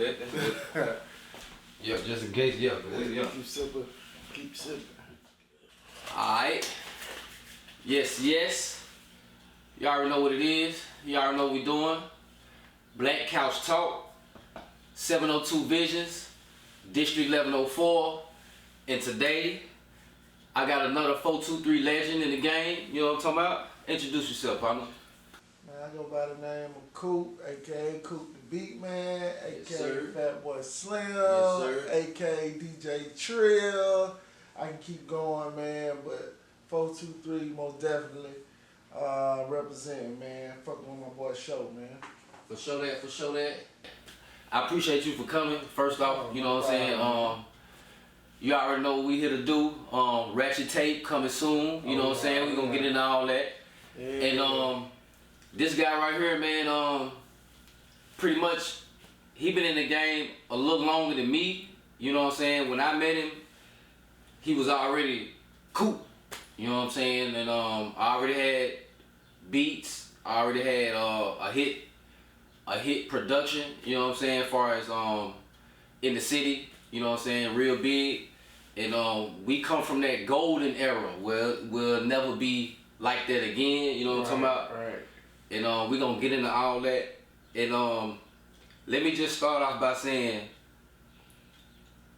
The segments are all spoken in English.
that. Yeah, just in case, yeah. Keep sipping. Keep sipping. Alright. Yes. You already know what it is. You already know what we doing. Black Couch Talk. 702 Visions. District 1104. And today, I got another 423 legend in the game. You know what I'm talking about? Introduce yourself, partner. Man, I go by the name of Coop, aka Coop the Beatman, aka Fat Boy Slim, aka DJ Trill. I can keep going, man, but 423 most definitely representing, man. Fucking with my boy Show, man. For sure that. I appreciate you for coming. First off, you know what I'm saying? You already know what we here to do. Ratchet tape coming soon. You know what I'm saying? We gonna get into all that. Yeah. And this guy right here, man, pretty much he been in the game a little longer than me. You know what I'm saying? When I met him, he was already Coop. You know what I'm saying? And I already had beats. I already had a hit production. You know what I'm saying? As far as in the city. You know what I'm saying? Real big. And we come from that golden era where we'll never be like that again. You know what I'm talking about? Right. And we gonna get into all that. And let me just start off by saying,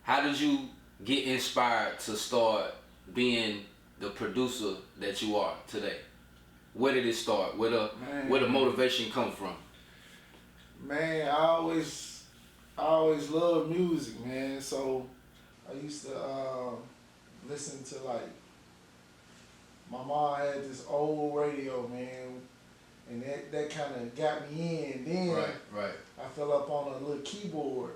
how did you get inspired to start being the producer that you are today? Where did it start? Where the motivation come from? Man, I always loved music, man. So I used to listen to, like, my mom had this old radio, man, and that kind of got me in. Then Right. I fell up on a little keyboard.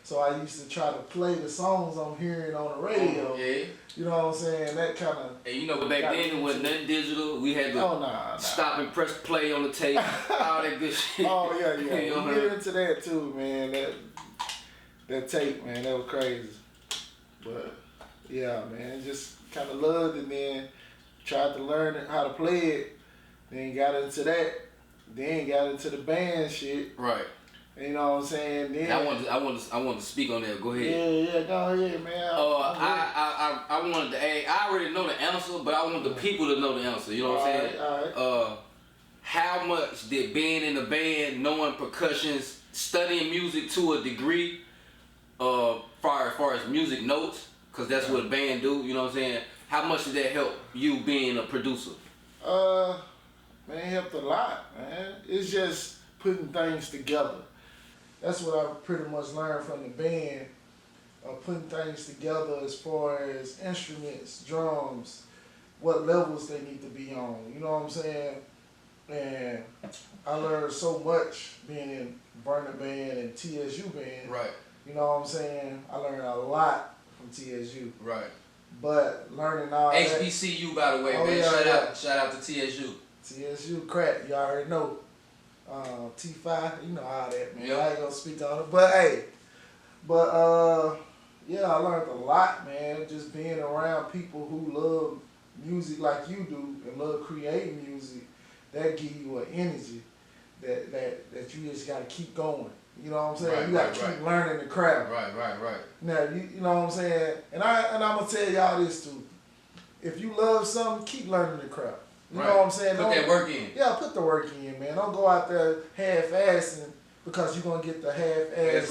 So I used to try to play the songs I'm hearing on the radio. Yeah. You know what I'm saying? That kind of. And you know, back then it wasn't nothing digital. We had to stop and press play on the tape, all that good shit. Oh yeah. You know We get into that too, man. That tape, man, that was crazy. But yeah, man, just kind of loved it. Then tried to learn how to play it. Then got into that. Then got into the band shit. Right. You know what I'm saying? Then I wanted to speak on that. Go ahead. Yeah, go ahead, man. I wanted to ask. I already know the answer, but I want the people to know the answer. You know what I'm saying? All right. How much did being in the band, knowing percussions, studying music to a degree, far as music notes, because that's what a band do. You know what I'm saying? How much did that help you being a producer? Man, it helped a lot, man. It's just putting things together. That's what I pretty much learned from the band, putting things together as far as instruments, drums, what levels they need to be on. You know what I'm saying? And I learned so much being in Burner Band and TSU Band. Right. You know what I'm saying? I learned a lot from TSU. Right. But learning all HBCU, by the way, man. Shout out to TSU. TSU crack, you already know. T5, you know all that, man. Yep. I ain't gonna speak on it, but hey, yeah, I learned a lot, man. Just being around people who love music like you do and love creating music, that give you an energy that you just gotta keep going. You know what I'm saying? Right, you gotta keep learning the craft. Right. Now you know what I'm saying, and I'm gonna tell y'all this too. If you love something, keep learning the craft. You know what I'm saying? Put that work in. Yeah, put the work in, man. Don't go out there half-assing because you're going to get the half-ass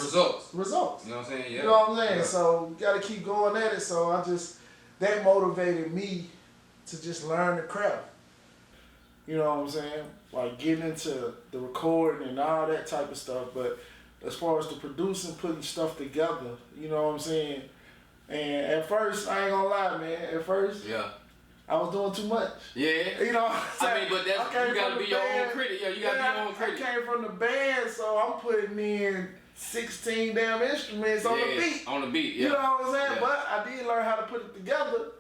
results. You know what I'm saying? Yeah. You know what I'm saying? Yeah. So you got to keep going at it. So that motivated me to just learn the craft. You know what I'm saying? Like getting into the recording and all that type of stuff. But as far as the producing, putting stuff together, you know what I'm saying? And at first, I ain't going to lie, man. At first, I was doing too much. Yeah. You know what I'm saying? I mean, but you gotta be your own critic. Yeah, you gotta be your own critic. I came from the band, so I'm putting in 16 damn instruments on the beat. On the beat, yeah. You know what I'm saying? Yeah. But I did learn how to put it together.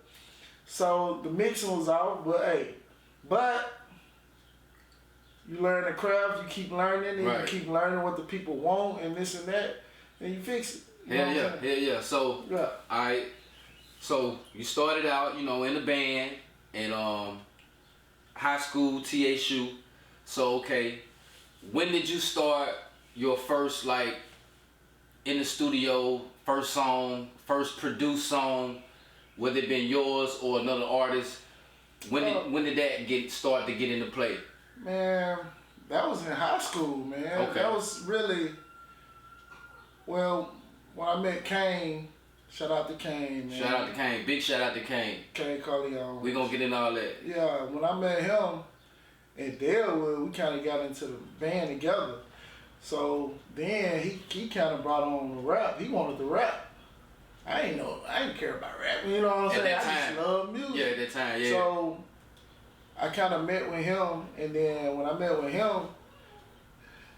So the mixing was off, but you learn the craft, you keep learning, and you keep learning what the people want and this and that, and you fix it. Yeah. So, alright. So you started out, you know, in the band and high school, TSU. So okay, when did you start your first like in the studio, first song, first produced song, whether it been yours or another artist? When did that start to get into play? Man, that was in high school, man. Okay. That was really, well, when I met Kane, shout out to Kane, man. Shout out to Kane. Big shout out to Kane. Kane Corleone. We gonna get into all that. Yeah, when I met him in Delwood, we kind of got into the band together. So then he kind of brought on the rap. He wanted to rap. I ain't care about rap. You know what I'm saying? At that time. I just love music. Yeah, at that time, yeah. So I kind of met with him, and then when I met with him,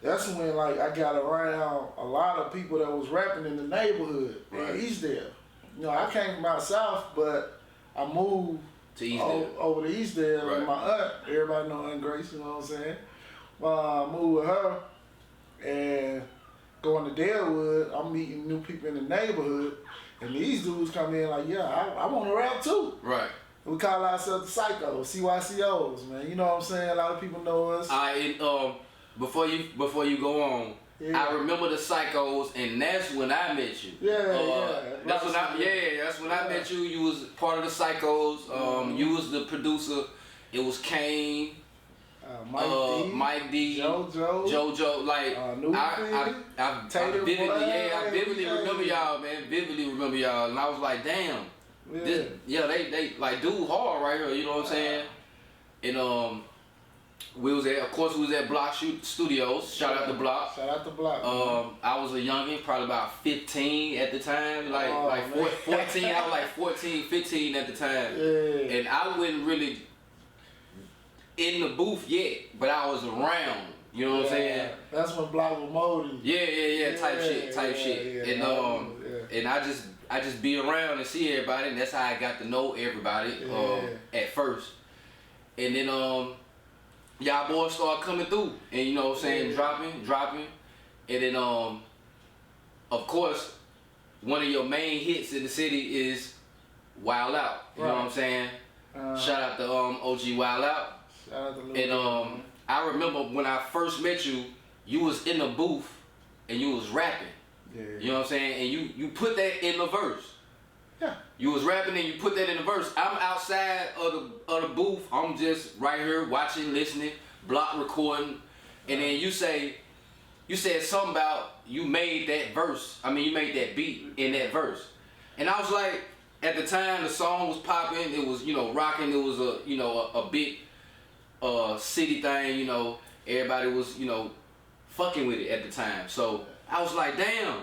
that's when like I got around a lot of people that was rapping in the neighborhood Right. in Eastdale. You know, I came from out south, but I moved To Eastdale. over to Eastdale. Right. And my aunt, everybody know Aunt Grace, you know what I'm saying? I moved with her and going to Delwood, I'm meeting new people in the neighborhood, and these dudes come in like, yeah, I want to rap too. Right. We call ourselves the Psychos, CYCOs, man. You know what I'm saying? A lot of people know us. Before you go on, Yeah. I remember the Psychos, and that's when I met you. Yeah. That's when I met you. You was part of the Psychos. You was the producer. It was Kane, Mike D, JoJo. Like I vividly remember y'all, man. Vividly remember y'all, and I was like, damn. Yeah. They like dude hard right here. You know what I'm saying? And we was at Block Studios. Shout out to Block. Shout out to Block. I was a youngin', probably about 15 at the time. Like 14. I was like 14, 15 at the time. Yeah. And I wasn't really in the booth yet, but I was around. You know what I'm saying? That's when Block was moldy. Yeah. Type shit. Yeah. And I just be around and see everybody, and that's how I got to know everybody at first. And then y'all boys start coming through, and you know what I'm saying, dropping. And then of course, one of your main hits in the city is Wild Out. You know what I'm saying? Shout out to OG Wild Out. Shout out to Lil And I remember when I first met you, you was in the booth and you was rapping. Yeah. You know what I'm saying? And you put that in the verse. Yeah. You was rapping and you put that in the verse. I'm outside of the booth. I'm just right here watching, listening, Block recording. And then you said something about you made that verse. I mean, you made that beat in that verse. And I was like, at the time the song was popping. It was, rocking. It was a big city thing. Everybody was, fucking with it at the time. So I was like, damn,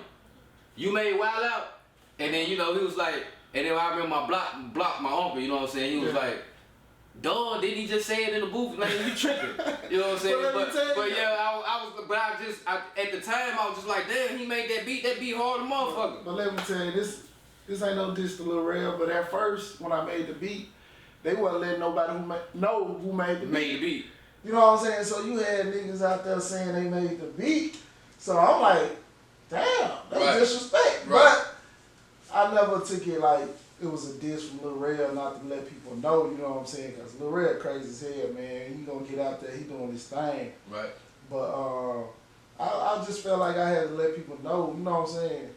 you made Wild Out? And then, he was like, and then I remember my block, my uncle, you know what I'm saying? He was like, dog, didn't he just say it in the booth? Like, you tripping. You know what I'm saying? At the time, I was just like, damn, he made that beat hard as motherfucker. But let me tell you, this ain't no diss to Lil Rel, but at first, when I made the beat, they wasn't letting nobody know who made the beat. You know what I'm saying? So you had niggas out there saying they made the beat. So I'm like, damn, that's disrespect. Right. But I never took it like it was a diss from Lil Rel not to let people know, you know what I'm saying? Because Lil Rel crazy as hell, man. He gonna get out there, he doing his thing. Right. But I just felt like I had to let people know, you know what I'm saying?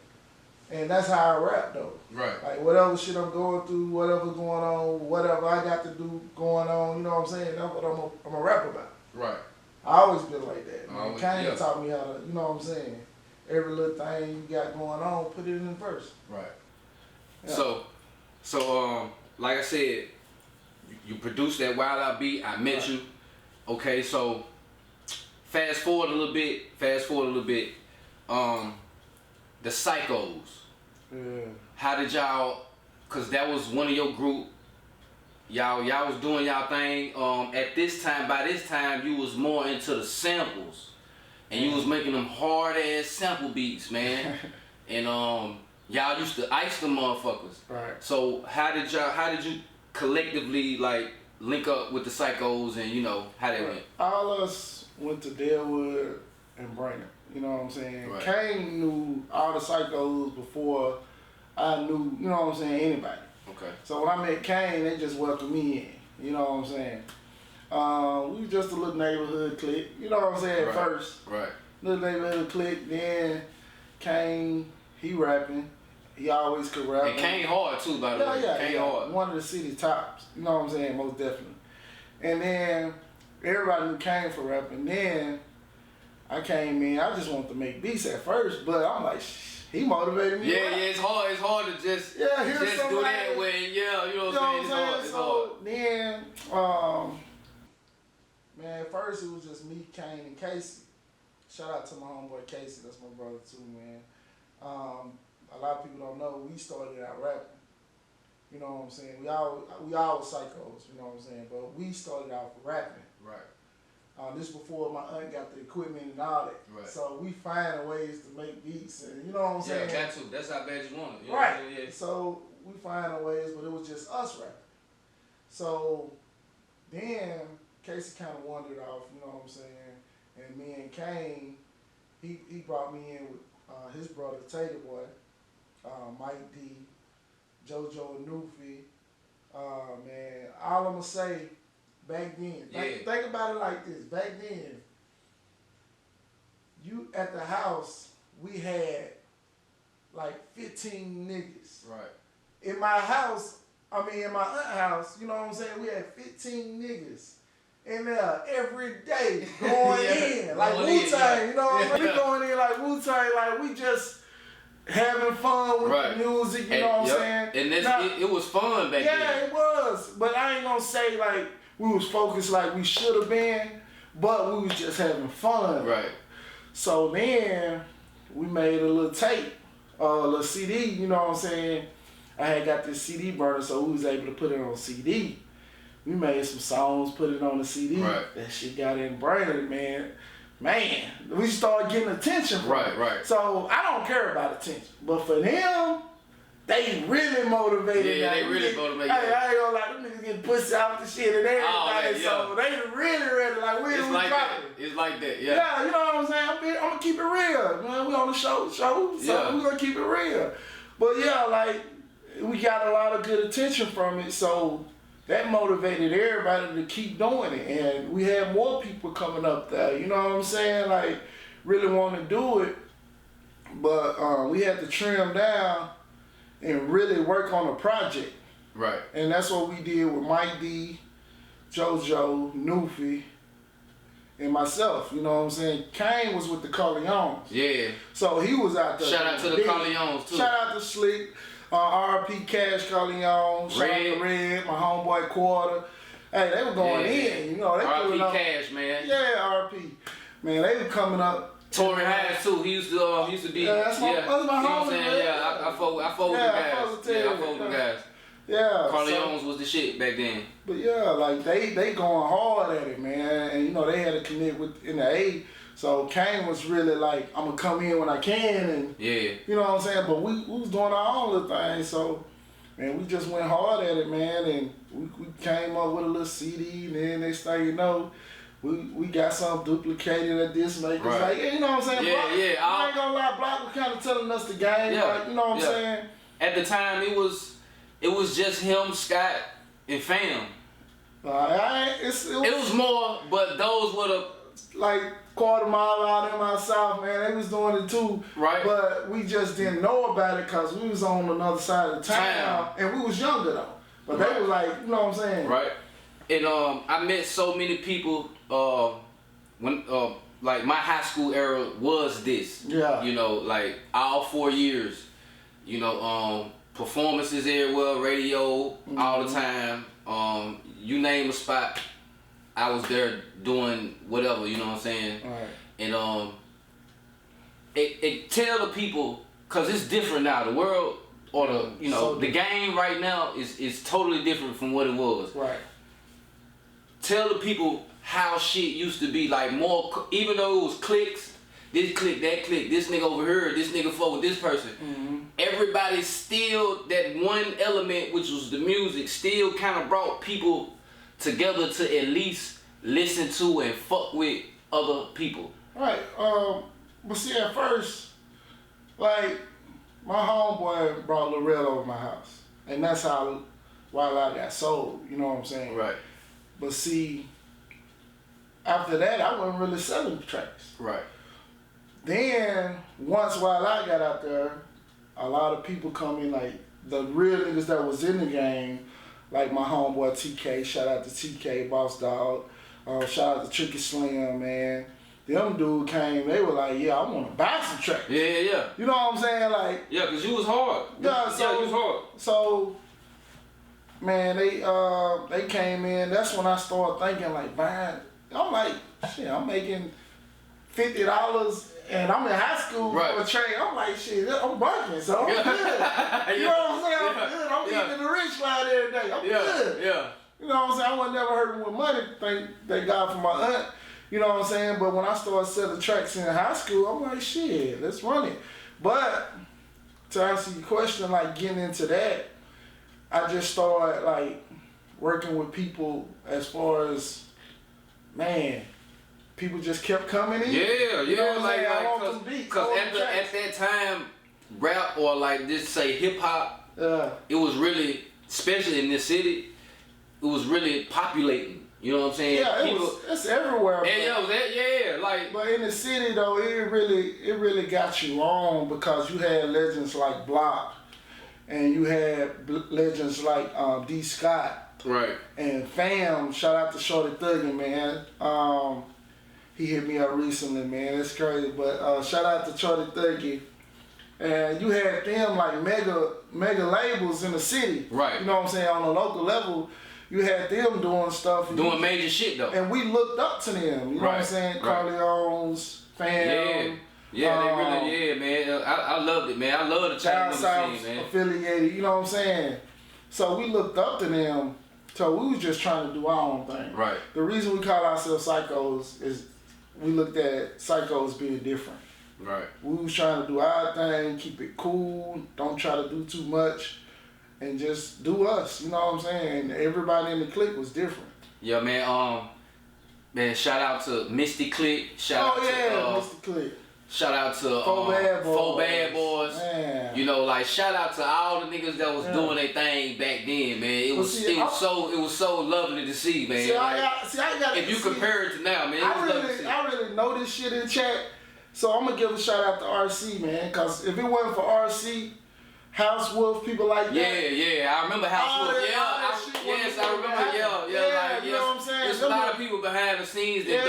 And that's how I rap though. Right. Like whatever shit I'm going through, whatever's going on, whatever I got to do going on, you know what I'm saying? That's what I'm a rap about. Right. I always been like that. Man. Kanye yeah. taught me how to, you know what I'm saying? Every little thing you got going on, put it in the verse. Right. Yeah. So like I said, you produced that Wild Out beat. I met you. Okay, so fast forward a little bit. The Psychos. Yeah. How did y'all? Cause that was one of your group. Y'all was doing y'all thing. At this time, by this time, you was more into the samples, and you was making them hard ass sample beats, man. And y'all used to ice them motherfuckers. Right. So how did you collectively like link up with the Psychos, and how they went? All of us went to Delwood and Brainerd. You know what I'm saying? Right. Kane knew all the Psychos before I knew, you know what I'm saying, anybody. Okay. So when I met Kane, they just welcomed me in. You know what I'm saying? We was just a little neighborhood clique. You know what I'm saying? At first. Right. Little neighborhood clique. Then Kane He rapping. He always could rap. And Kane hard too, by the way. Kane hard. One of the city tops. You know what I'm saying? Most definitely. And then everybody knew Kane for rapping. Then I came in. I just wanted to make beats at first, but I'm like, he motivated me. Yeah, it's hard. It's hard to just do that way. Yeah, you know what I'm saying? It's hard. Then, man, at first it was just me, Kane, and Casey. Shout out to my homeboy Casey. That's my brother too, man. A lot of people don't know we started out rapping. You know what I'm saying? We all psychos. You know what I'm saying? But we started out rapping. Right. This before my aunt got the equipment and all that. Right. So we find ways to make beats, and you know what I'm saying? Yeah, got to. That's how bad you want it. You know right. What I'm saying? Yeah. So we find ways, but it was just us rapping. So then Casey kind of wandered off. You know what I'm saying? And me and Kane, he brought me in with his brother Tater Boy, Mike D, JoJo and Newfie. Man, all I'm gonna say. Back then, think about it like this. Back then, you at the house, we had like 15 niggas. Right. In my house, in my aunt's house, you know what I'm saying? We had 15 niggas in there every day going in like Wu-Tang. You know what I'm saying? We going in like Wu-Tang, like we just having fun with the music. You know what I'm saying? And it was fun back then. Yeah, it was. But I ain't gonna say like. We was focused like we should have been, but we was just having fun. Right. So then we made a little tape, a little CD, you know what I'm saying? I had got this CD burner, so we was able to put it on CD. We made some songs, put it on the CD. Right. That shit got in brain, man. Man, we started getting attention from it. Right. So I don't care about attention. But for them, they really motivated. Yeah, they really motivated. Hey, I ain't gonna lie, them niggas getting pussy out the shit and everything. Oh, yeah. So they really ready. Like, we like dropping. It's like that, yeah. Yeah, you know what I'm saying? I'm gonna keep it real. Man, we on the show, so we gonna keep it real. But yeah, like, we got a lot of good attention from it, so that motivated everybody to keep doing it. And we had more people coming up there, you know what I'm saying? Like, really want to do it. But we had to trim down and really work on a project. Right. And that's what we did with Mike D, JoJo, Newfie, and myself. You know what I'm saying? Kane was with the Corleones. Yeah. So he was out there. Shout out to the Corleones too. Shout out to Slick, RP Cash Corleone, shout out to Red, my homeboy Quarter. Hey, they were going in. You know, they pulling up. RP Cash, man. Yeah, RP. Man, they were coming up. Tory Hayes too. He used to be. Yeah, that's my homie. You know what I'm saying? Yeah, I fought with the guys. I fought with the guys. Yeah. Corleones was the shit back then. But yeah, like they going hard at it, man. And you know, they had to commit in the A. So Kane was really like, I'm gonna come in when I can, and you know what I'm saying? But we was doing our own little thing, so man, we just went hard at it, man, and we came up with a little CD, and then next thing you know, we got something duplicated at this makers. Right. Like, you know what I'm saying? Yeah, Block, I ain't gonna lie, Block was kind of telling us the game, like, you know what I'm saying? At the time, it was just him, Scott, and Fam. It was more, but those were the like quarter mile out in my south, man. They was doing it too, right? But we just didn't know about it because we was on another side of the town, and we was younger though. But they was like, you know what I'm saying? Right. And I met so many people when like my high school era was this. Yeah. You know, like all 4 years. You know, performances everywhere, radio all the time. You name a spot, I was there doing whatever. You know what I'm saying? Right. And it tell the people, cause it's different now. The world or the game right now is totally different from what it was. Right. Tell the people how shit used to be, like more, even though it was clicks, this click, that click, this nigga over here, this nigga fought with this person. Everybody still, that one element, which was the music, still kind of brought people together to at least listen to and fuck with other people. Right. But see, at first, like, my homeboy brought Lorel over my house. And that's how Wild Out got sold, you know what I'm saying? Right. But see, after that, I wasn't really selling tracks. Right. Then, once Wild Out got out there, a lot of people come in, like the real niggas that was in the game, like my homeboy TK, shout out to TK, Boss Dog, shout out to Tricky Slim, man. Them dude came, they were like, yeah, I want to buy some tracks. Yeah. You know what I'm saying? Like, yeah, because you was hard. Yeah, so, you was hard. So, man, they came in. That's when I started thinking, like, buying. I'm like, shit, I'm making $50 and I'm in high school for a train. I'm like, shit, I'm working, so I'm good. You know what I'm saying? I'm good. I'm getting in the rich line every day. I'm good. Yeah. You know what I'm saying? I was never hurting with money, thank God for my aunt. You know what I'm saying? But when I started selling tracks in high school, I'm like, shit, let's run it. But to answer your question, like getting into that, I just started like working with people as far as, man, people just kept coming in. Yeah, you know what I'm like, saying? I want some beats. Because at that time, rap or like just say hip hop, it was really, especially in this city, it was really populating. You know what I'm saying? Yeah, it's everywhere. Like. But in the city though, it really got you on because you had legends like Block, and you had legends like D. Scott. Right. And Fam, shout out to Shorty Thuggin, man. He hit me up recently, man. It's crazy, but shout out to Shorty Thuggin. And you had them like mega labels in the city. Right. You know what I'm saying? On a local level. You had them doing stuff. Doing major shit though. And we looked up to them. You know what I'm saying? Corleone's, Fam. Yeah, they really, man. I loved it, man. I love the Child South man. Affiliated, you know what I'm saying? So we looked up to them. So we was just trying to do our own thing. Right. The reason we call ourselves Psychos is we looked at Psychos being different. Right. We was trying to do our thing, keep it cool, don't try to do too much. And just do us, you know what I'm saying? Everybody in the clique was different. Yeah, man. Man, shout out to Misty Clique. Shout out to Misty Clique. Shout out to Four Bad Boys. Man. You know, like shout out to all the niggas that was doing their thing back then, man. It was so lovely to see, man. See, like, I got if you compare it to now, man, I really know this shit in chat, so I'm gonna give a shout out to RC, man, cause if it wasn't for RC. House Wolf, people like that. Yeah, I remember House Wolf. I remember. You know what I'm saying? There's a lot of people behind the scenes that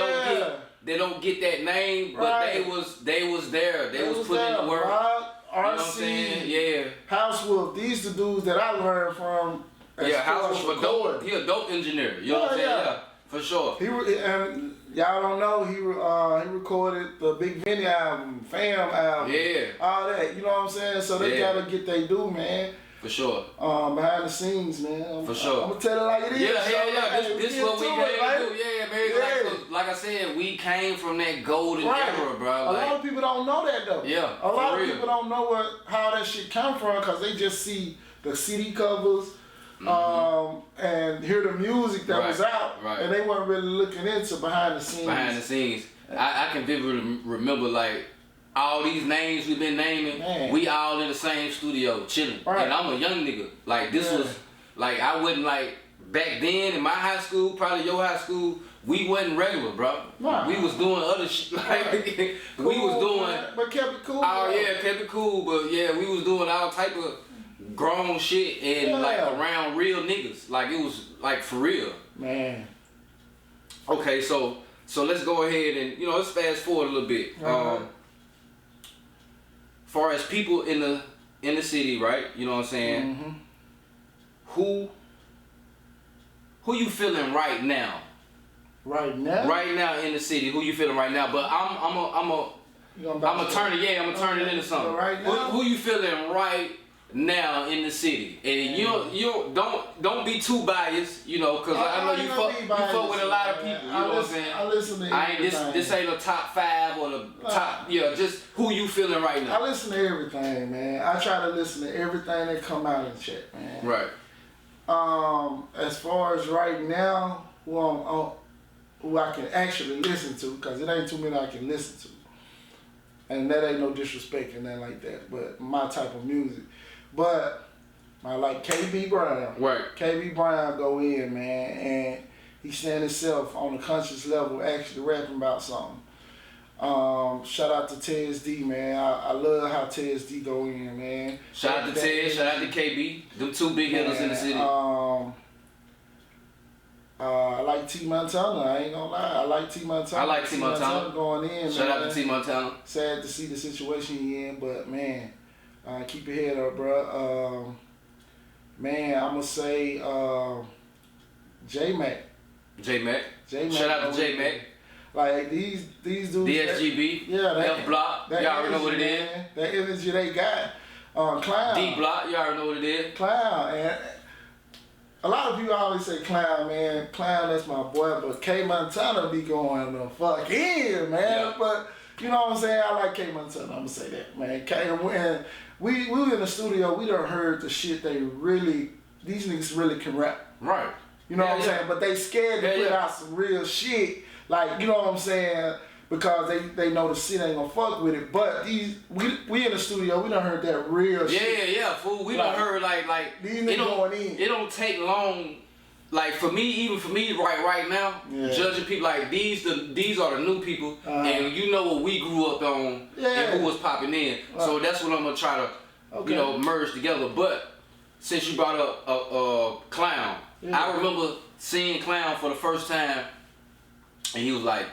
don't get that name, but they was there. They was putting in the work. RC, you know what I'm saying? Yeah. House Wolf. These the dudes that I learned from. House Wolf, he a dope engineer. You know what I'm saying? Yeah, for sure. And y'all don't know he recorded the Big Vinny album, Fam album, all that. You know what I'm saying? So they gotta get they due, man. For sure. Behind the scenes, man. For sure. I'm gonna tell it like it is. This is what we came to do. Yeah, man. Like I said, we came from that golden era, bro. A lot of people don't know that though. Yeah. A lot of people don't know how that shit come from because they just see the CD covers. And hear the music that was out, and they weren't really looking into behind the scenes. Behind the scenes, I can vividly remember like all these names we've been naming. Man. We all in the same studio chilling, and I'm a young nigga. Like this was like I wasn't like back then in my high school, probably your high school. We wasn't regular, bro. Nah. We was doing other shit. Like cool, we was doing, but kept it cool. Kept it cool. But yeah, we was doing all type of grown shit and like around real niggas. Like it was like for real. Man. Okay, so let's go ahead and let's fast forward a little bit. Far as people in the city, right? You know what I'm saying? Mm-hmm. Who you feeling right now? Right now? Right now in the city, who you feeling right now? But I'm gonna turn it. I'm gonna turn it into something. Right now? Who you feeling right now in the city? And you don't be too biased, because I know you fuck with a lot of people. You know what I'm saying? I listen to everything. This ain't a top 5 or the top. Just who you feeling right now. I listen to everything, man. I try to listen to everything that come out in chat, man. Right. As far as right now, who I can actually listen to, because it ain't too many I can listen to. And that ain't no disrespect and nothing like that, but my type of music. But I like KB Brown. Right. KB Brown go in, man, and he stand himself on a conscious level actually rapping about something. Shout out to TSD, man. I love how TSD go in, man. Shout out to Ted, shout out to KB. Them two big hitters in the city. I like T Montana. I ain't gonna lie. I like T Montana. I like T Montana going in. Shout man. out to T Montana. Sad to see the situation he in, but man, keep your head up, bro. Man, I'm gonna say J Mac. J Mac. J-Mac. Shout out to J Mac. Like these dudes. DSGB. That F Block. Y'all already know what it is. That energy they got. Clown. D Block. Y'all already know what it is. Clown. And a lot of people always say Clown, man. Clown, that's my boy. But K Montana be going the fuck in, man. Yeah. But you know what I'm saying? I like K Montana. I'm gonna say that, man. And we were in the studio. We done heard the shit these niggas really can rap. Right. You know what I'm saying? But they scared to put out some real shit. Like, you know what I'm saying? Because they know the shit ain't gonna fuck with it. But we in the studio, we done heard that real shit. Yeah, fool. We done heard like these niggas going in. It don't take long. Like for me right now, judging people like these are the new people, and you know what we grew up on and who was popping in. So that's what I'm gonna try to merge together. But since you brought up Clown, I remember seeing Clown for the first time, and he was like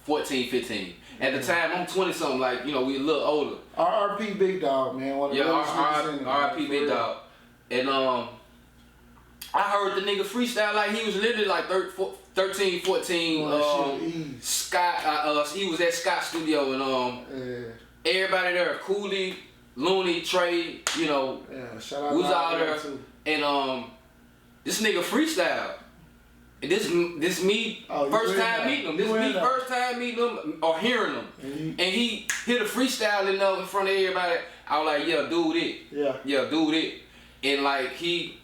14, 15. At the time, I'm 20 something. Like we a little older. R.I.P. Big Dog, man. R.I.P. Big Dog, and I heard the nigga freestyle like he was literally like 13, 14. Scott, he was at Scott Studio and everybody there, Cooley, Looney, Trey, shout out was out there too. And this nigga freestyle. And this me first time meeting him. This me first time meeting him or hearing him. And he hit a freestyle in front of everybody. I was like, yeah, dude it. Yeah, dude it. And like he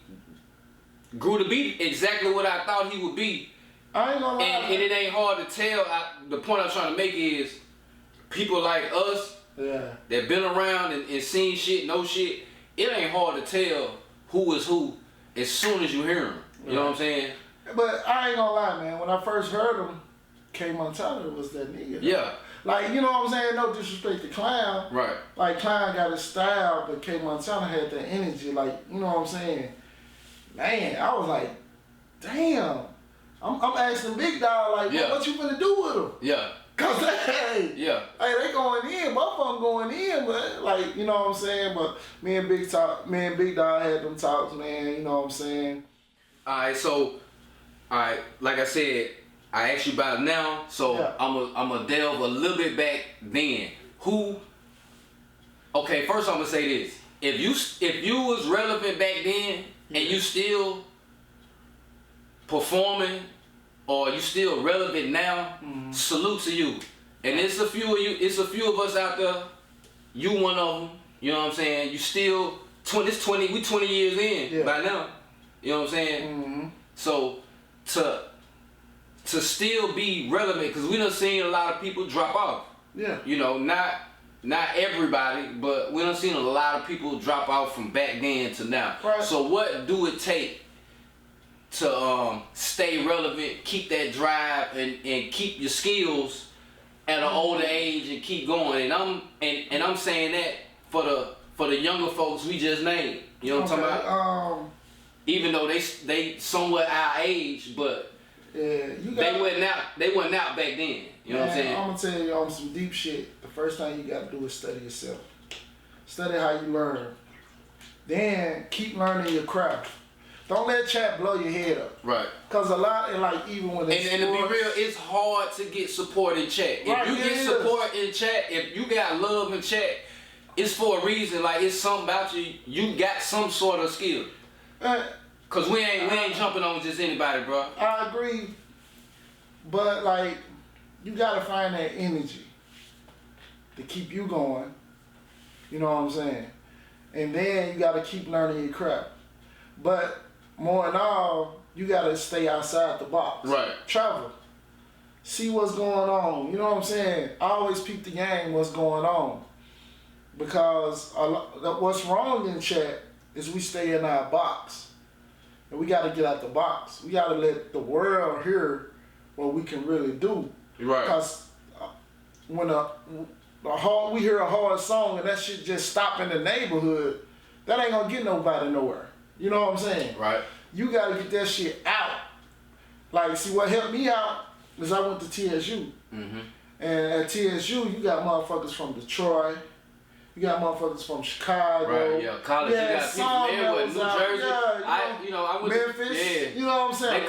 grew to be exactly what I thought he would be. I ain't gonna lie. And it ain't hard to tell. The point I'm trying to make is people like us that been around and seen shit, know shit, it ain't hard to tell who is who as soon as you hear them. You know what I'm saying? But I ain't gonna lie, man. When I first heard him, K Montana was that nigga. Yeah. Like, you know what I'm saying? No disrespect to Clown. Right. Like, Clown got his style, but K Montana had that energy. Like, you know what I'm saying? Man, I was like, damn. I'm asking Big Dog, like, what you finna do with him? Yeah. Cause hey, they going in, both of them going in, but like, you know what I'm saying? But me and Big Dog had them talks, man, you know what I'm saying? Alright, like I said, I asked you about it now, so I'm gonna delve a little bit back then. Okay, first I'm gonna say this. If you was relevant back then and you still performing or you still relevant now, salute to you. And it's a few of us out there, you one of them, you know what I'm saying? You still, we 20 years in by now, you know what I'm saying? So to still be relevant, because we done seen a lot of people drop off. You know, not everybody, but we done seen a lot of people drop off from back then to now. Right. So what do it take to stay relevant, keep that drive, and keep your skills at an older age and keep going? And I'm saying that for the younger folks we just named. You know what I'm talking about? Even though they somewhat our age, but they wasn't out back then. You know what I'm saying? I'm gonna tell you on some deep shit. The first thing you gotta do is study yourself. Study how you learn. Then keep learning your craft. Don't let chat blow your head up. Right. Cause a lot, and like even when it's and to be real, it's hard to get support in chat. If you get support in chat, if you got love in chat, it's for a reason. Like it's something about you. You got some sort of skill. Cause we ain't jumping on just anybody, bro. I agree, but like you gotta find that energy to keep you going. You know what I'm saying? And then you gotta keep learning your craft. But more than all, you gotta stay outside the box. Right. Travel. See what's going on. You know what I'm saying? Always peep the game, what's going on. Because what's wrong in chat is we stay in our box. And we gotta get out the box. We gotta let the world hear what we can really do. Right. Because when we hear a hard song and that shit just stop in the neighborhood, that ain't gonna get nobody nowhere. You know what I'm saying? Right. You gotta get that shit out. Like, see, what helped me out is I went to TSU. Mm-hmm. And at TSU, you got motherfuckers from Detroit. You got motherfuckers from Chicago. Right, yeah. College, you got people from everywhere. New Jersey. Yeah, I went Memphis. Yeah. You know what I'm saying?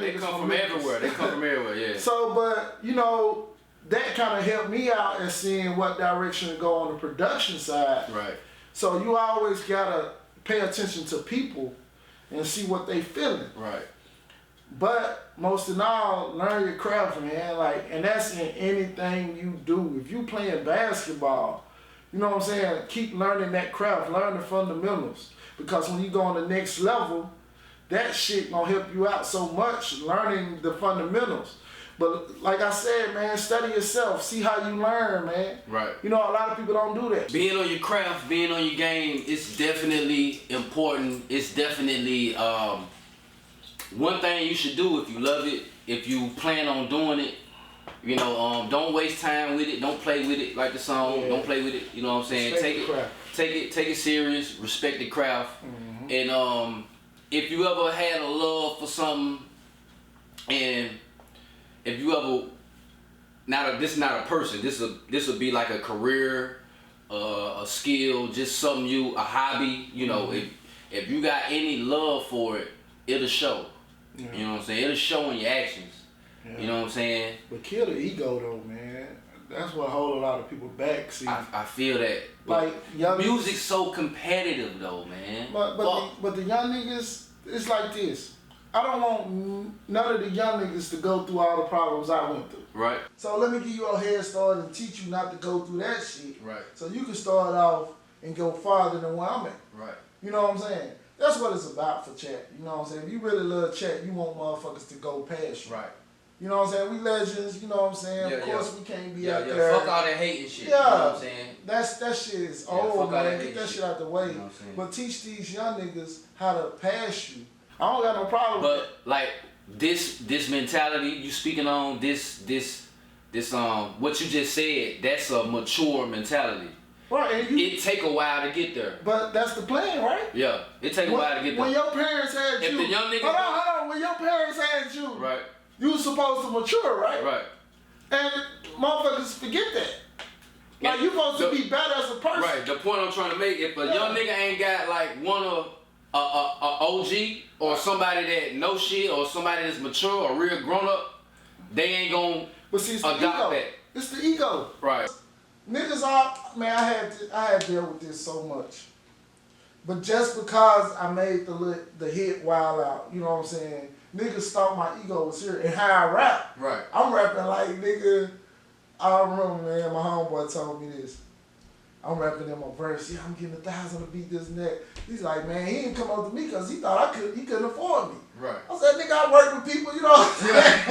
They come from everywhere. They come from everywhere, yeah. So, but, you know, that kind of helped me out in seeing what direction to go on the production side. Right. So you always gotta pay attention to people and see what they feeling. Right. But most of all, learn your craft, man. Like, and that's in anything you do. If you playing basketball, you know what I'm saying? Keep learning that craft. Learn the fundamentals. Because when you go on the next level, that shit gonna help you out so much. Learning the fundamentals. But like I said, man, study yourself. See how you learn, man. Right. You know, a lot of people don't do that. Being on your craft, being on your game, it's definitely important. It's definitely one thing you should do if you love it, if you plan on doing it. You know, don't waste time with it. Don't play with it like the song. Yeah. Don't play with it. You know what I'm saying? Take it serious. Respect the craft. Mm-hmm. And if you ever had a love for something, and if you ever this is not a person. This will be like a career, a skill, just something a hobby. You know, mm-hmm. if you got any love for it, it'll show. Yeah. You know what I'm saying? It'll show in your actions. Yeah. You know what I'm saying? But kill the ego though, man. That's what hold a lot of people back. See, I feel that. Like young music's so competitive though, man. But the young niggas, it's like this. I don't want none of the young niggas to go through all the problems I went through. Right. So let me give you a head start and teach you not to go through that shit. Right. So you can start off and go farther than where I'm at. Right. You know what I'm saying? That's what it's about for Chat. You know what I'm saying? If you really love Chat, you want motherfuckers to go past you. Right. You know what I'm saying? We legends, you know what I'm saying? Yeah, of course we can't be out yeah. there. Fuck all that hate and shit. Yeah. You know what I'm saying? That shit is old, man. Get that shit out the way. You know what I'm saying? But teach these young niggas how to pass you. I don't got no problem with But like this mentality you speaking on, this what you just said, that's a mature mentality. Right, and it take a while to get there. But that's the plan, right? Yeah, it take a while to get there. When your parents had you, if the young nigga, hold on. When your parents had you, right, you was supposed to mature, right? Right. And motherfuckers forget that. Like you supposed to be better as a person. Right. The point I'm trying to make, if a young nigga ain't got like one of a OG or somebody that know shit or somebody that's mature or real grown up, they ain't gonna adopt that. It's the ego. Right. Niggas are, man, I had dealt with this so much. But just because I made the hit Wild Out, you know what I'm saying? Niggas thought my ego was here. And how I rap, right. I'm rapping like, nigga, I remember, man, my homeboy told me this. I'm rapping in my verse, yeah, I'm getting 1,000 to beat this and that. He's like, man, he didn't come up to me because he thought he couldn't afford me. Right. I said, nigga, I work with people, you know what I'm saying?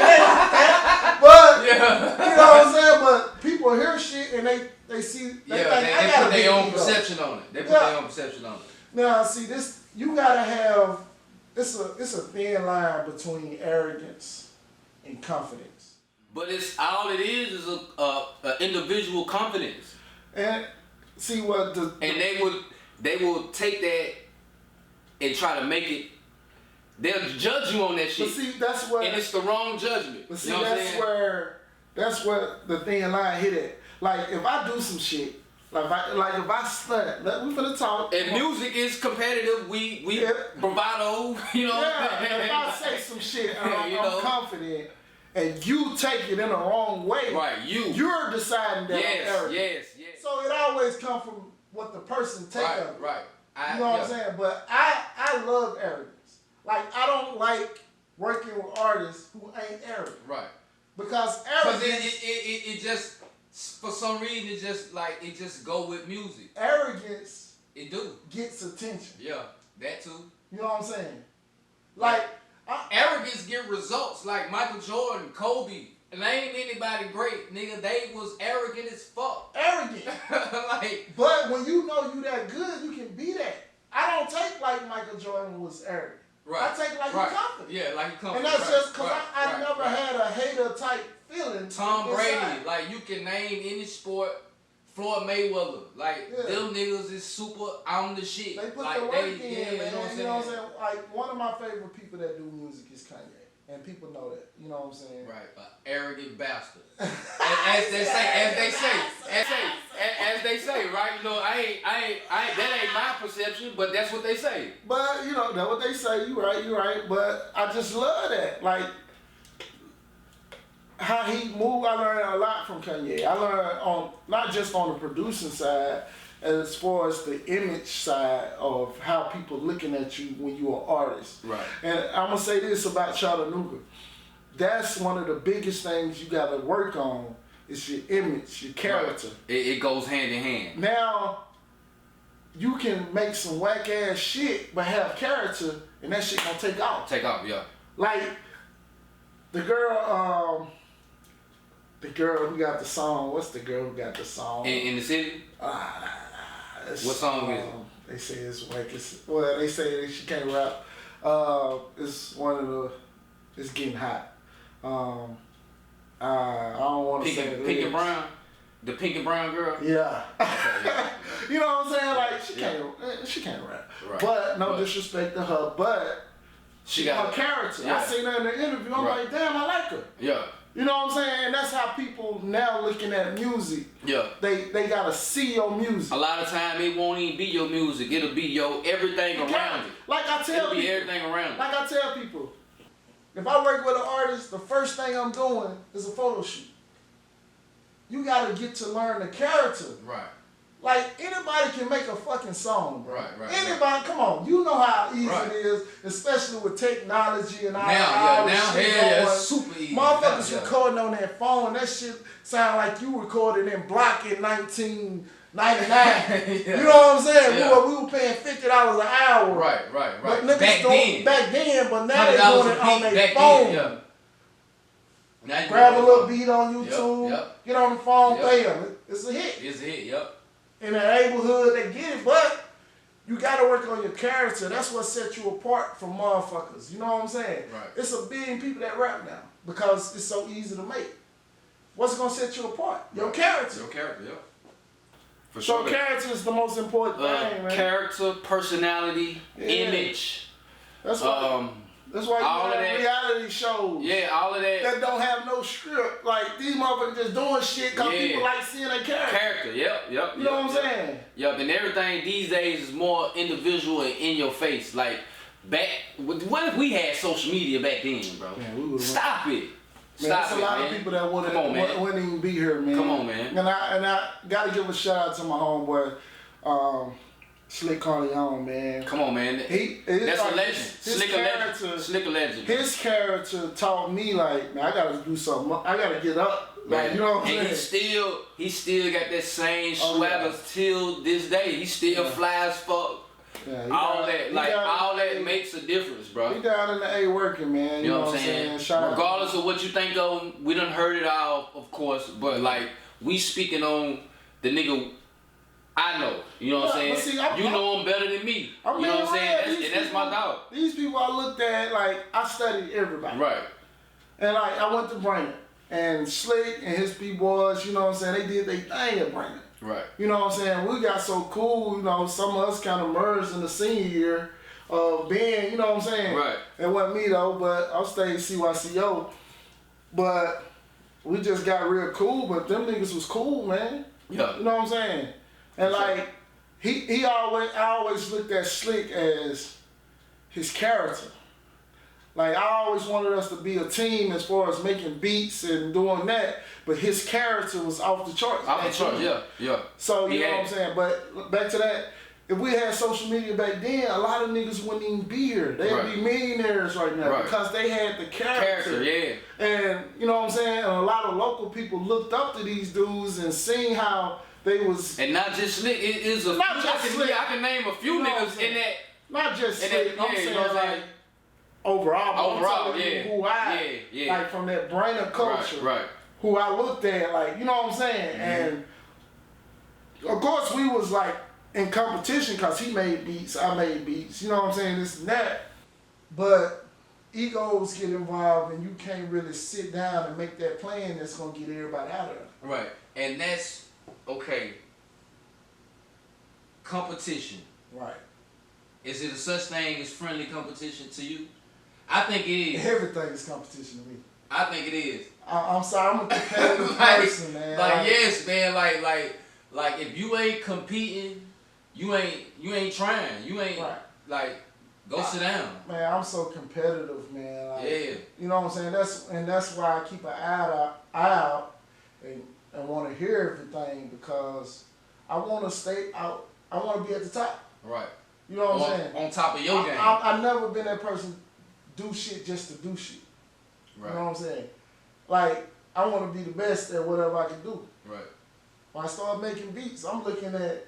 But, you know what I'm saying? But people hear shit and they see, they put their own perception on it. They put their own perception on it. Now, see, this, you gotta have, it's a thin line between arrogance and confidence. But it's all it is a individual confidence. And see what the and they will take that and try to make it. They'll judge you on that shit. But see, that's what, and it's the wrong judgment. But see, you know that's where the thin line hit at. Like if I do some shit, like if I stunt, we finna talk. And music is competitive. We bravado. You know. Yeah. If I say some shit, I'm confident. And you take it in the wrong way. Right, you're deciding that I'm arrogant. Yes. So it always comes from what the person take of it. Right. You know what I'm saying? But I love arrogance. Like I don't like working with artists who ain't arrogant. Right. Because arrogance. Because it just for some reason it just go with music. Arrogance. It do. Gets attention. Yeah, that too. You know what I'm saying? Like. Arrogance get results like Michael Jordan, Kobe, and ain't anybody great, nigga. They was arrogant as fuck. Arrogant. But when you know you that good, you can be that. I don't take like Michael Jordan was arrogant. I take it like right. he comfortable. Yeah, like he comfortable. And that's just because I never right. had a hater type feeling. Tom inside. Brady, like you can name any sport. Floyd Mayweather, like them niggas is super on the shit. They put like, the work in, yeah, man. You know what I'm saying? Like one of my favorite people that do music is Kanye, and people know that. You know what I'm saying? Right, arrogant bastard. as they say, right? You know, I ain't. That ain't my perception, but that's what they say. But you know, that's what they say. You right. But I just love that, like. How he moved, I learned a lot from Kanye. I learned on not just on the producing side, as far as the image side of how people looking at you when you're an artist. Right. And I'm gonna say this about Chattanooga. That's one of the biggest things you gotta work on is your image, your character. Right. It goes hand in hand. Now, you can make some whack ass shit, but have character, and that shit gonna take off. Take off, yeah. Like the girl who got the song, what's the girl who got the song? In the city? What song is it? They say it's whack. They say she can't rap. It's one of the, it's getting hot. I don't want to say it. Pink and Brown? The Pink and Brown girl? Yeah. Okay, yeah. You know what I'm saying? Like, she can't rap. Right. But no disrespect to her, but she got her character. Yeah. I seen her in the interview. I'm like, damn, I like her. Yeah. You know what I'm saying? And that's how people now looking at music. Yeah. They gotta see your music. A lot of time it won't even be your music. It'll be your everything around it. Like I tell It'll be people. everything around it. Like I tell people, if I work with an artist, the first thing I'm doing is a photo shoot. You gotta get to learn the character. Right. Like, anybody can make a fucking song, bro. Right. Anybody, come on. You know how easy it is, especially with technology and all now, shit it's going. super easy. Motherfuckers recording on their phone. That shit sound like you recorded in Block in 1999. Yeah. You know what I'm saying? Yeah. We were paying $50 an hour. Right. But niggas Back then, but now they doing it on their phone. Now Grab a little beat on YouTube, Yep. get on the phone, pay them. It's a hit. It's a hit, yep. In the neighborhood, they get it, but you gotta work on your character. That's what sets you apart from motherfuckers. You know what I'm saying? Right. It's a billion people that rap now because it's so easy to make. What's gonna set you apart? Your character. Your character, yeah. For So sure. character is the most important thing, man. Character, personality, image. That's why. That's why all you of have that. reality shows. Yeah, all of that. That don't have no script. Like these motherfuckers just doing shit because people like seeing their character. Yep. You know what I'm saying? Yep, and everything these days is more individual and in your face. Like back, what if we had social media back then, bro? Man, Stop it. Stop it, man. There's a lot of people that wouldn't even be here, man. Come on, man. And I gotta give a shout out to my homeboy, Slick Corleone, man. Come on, man. That's a legend. Slick a legend. His character taught me, like, man, I gotta do something. I gotta get up. Like, you know what I'm saying? He still got that same swagger till this day. He still fly as fuck. Yeah, all that makes a difference, bro. He down in the A working, man. You know what I'm saying? Regardless of what you think of, we done heard it all, of course, but like we speaking on the nigga I know. You know what I'm saying? You know him better than me. You know what I'm saying? That's my dog. These people I looked at, like, I studied everybody. Right. And like I went to Brainerd. And Slick and his B-boys, you know what I'm saying, they did their thing at Brainerd. Right. You know what I'm saying? We got so cool, you know, some of us kind of merged in the senior year of being, you know what I'm saying? Right. It wasn't me though, but I stayed CYCO. But we just got real cool, but them niggas was cool, man. Yeah. You know what I'm saying? And like, I always looked at Slick as his character. Like, I always wanted us to be a team as far as making beats and doing that, but his character was off the charts. Off the charts, yeah. So, you know what I'm saying? But back to that, if we had social media back then, a lot of niggas wouldn't even be here. They'd be millionaires right now because they had the character. And, you know what I'm saying? And a lot of local people looked up to these dudes and seen how they was... And not just Slick, it is a not just Slick. I can name a few niggas in that... Not just Slick, I'm saying like... Overall, like from that Brainerd culture, who I looked at, like, you know what I'm saying? And of course we was like in competition because he made beats, I made beats, you know what I'm saying, this and that. But egos get involved and you can't really sit down and make that plan that's gonna get everybody out of there. Right. And that's okay. Competition. Right. Is it a such thing as friendly competition to you? I think it is. Everything is competition to me. I think it is. I'm sorry, I'm a competitive like, person, man. yes, man. Like if you ain't competing, you ain't trying. You ain't right. like go sit down. Man, I'm so competitive, man. Like, yeah. You know what I'm saying? That's why I keep an eye out and want to hear everything because I want to stay out. I want to be at the top. Right. You know what I'm saying? On top of your game. I've never been that person do shit just to do shit. Right. You know what I'm saying? Like, I want to be the best at whatever I can do. Right. When I start making beats, I'm looking at